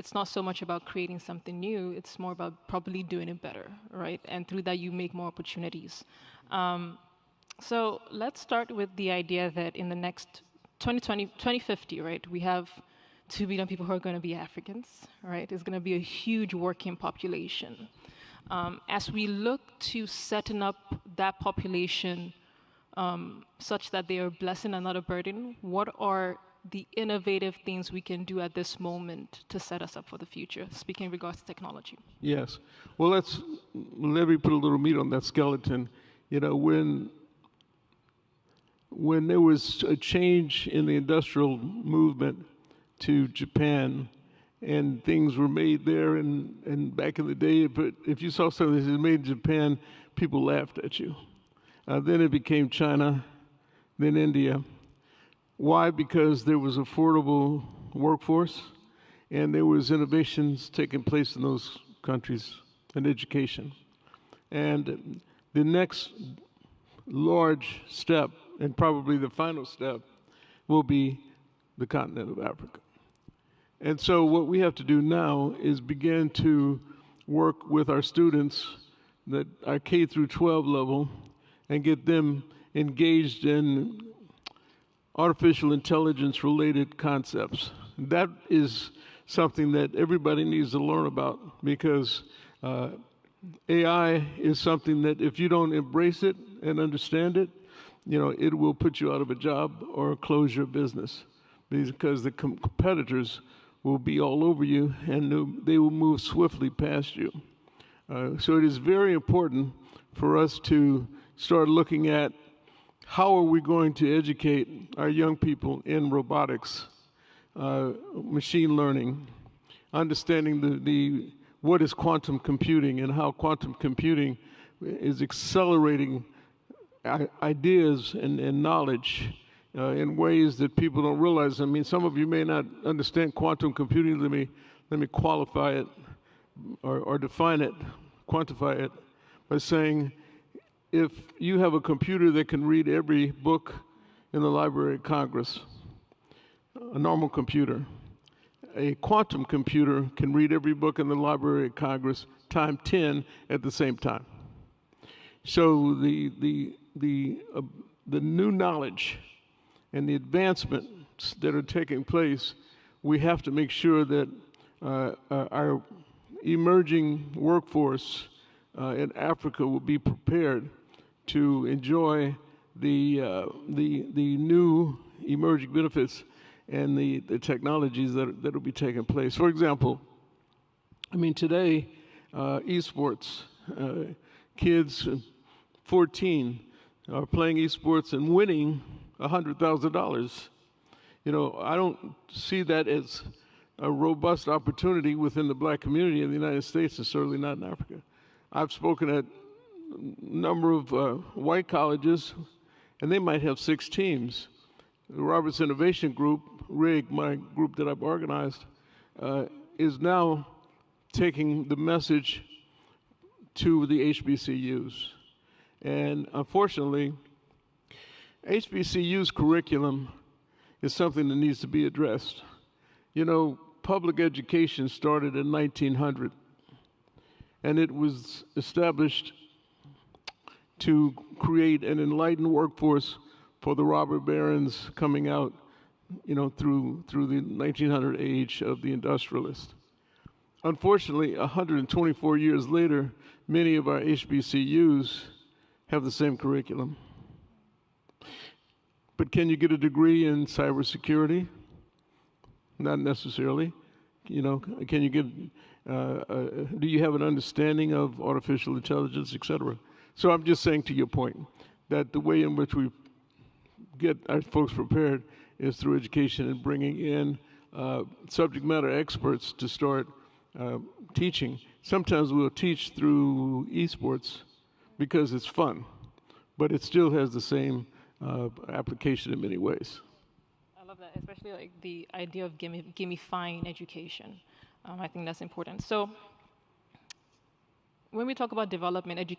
it's not so much about creating something new, it's more about probably doing it better, right? And through that, you make more opportunities. So let's start with the idea that in the next 2050, right, we have 2 billion people who are going to be Africans, right? It's going to be a huge working population. As we look to setting up that population such that they are a blessing and not a burden, what are the innovative things we can do at this moment to set us up for the future, speaking in regards to technology? Yes. Well, let me put a little meat on that skeleton. You know, when there was a change in the industrial movement to Japan, and things were made there, and back in the day, but if you saw something that was made in Japan, people laughed at you. Then it became China, then India. Why? Because there was affordable workforce, and there was innovations taking place in those countries in education. And the next large step, and probably the final step, will be the continent of Africa. And so what we have to do now is begin to work with our students that are K through 12 level and get them engaged in artificial intelligence related concepts. That is something that everybody needs to learn about, because AI is something that if you don't embrace it and understand it, you know, it will put you out of a job or close your business, because the competitors will be all over you, and they will move swiftly past you. So it is very important for us to start looking at how are we going to educate our young people in robotics, machine learning, understanding what is quantum computing and how quantum computing is accelerating ideas and knowledge in ways that people don't realize. I mean, some of you may not understand quantum computing. Let me qualify it or define it, quantify it by saying, if you have a computer that can read every book in the Library of Congress, a normal computer, a quantum computer can read every book in the Library of Congress times 10 at the same time. So the new knowledge and the advancements that are taking place, we have to make sure that our emerging workforce in Africa will be prepared to enjoy the new emerging benefits and the technologies that will be taking place. For example, I mean, today, esports, kids 14 are playing esports and winning $100,000. You know, I don't see that as a robust opportunity within the black community in the United States, and certainly not in Africa. I've spoken at a number of white colleges, and they might have 6 teams. The Roberts Innovation Group, RIG, my group that I've organized, is now taking the message to the HBCUs. And unfortunately, HBCU's curriculum is something that needs to be addressed. You know, public education started in 1900, and it was established to create an enlightened workforce for the robber barons coming out, you know, through the 1900 age of the industrialist. Unfortunately, 124 years later, many of our HBCUs have the same curriculum. But can you get a degree in cybersecurity? Not necessarily. You know, can you get, do you have an understanding of artificial intelligence, et cetera? So I'm just saying, to your point, that the way in which we get our folks prepared is through education and bringing in subject matter experts to start teaching. Sometimes we'll teach through esports because it's fun, but it still has the same application in many ways. I love that, especially like the idea of gamifying education. I think that's important. So when we talk about development, education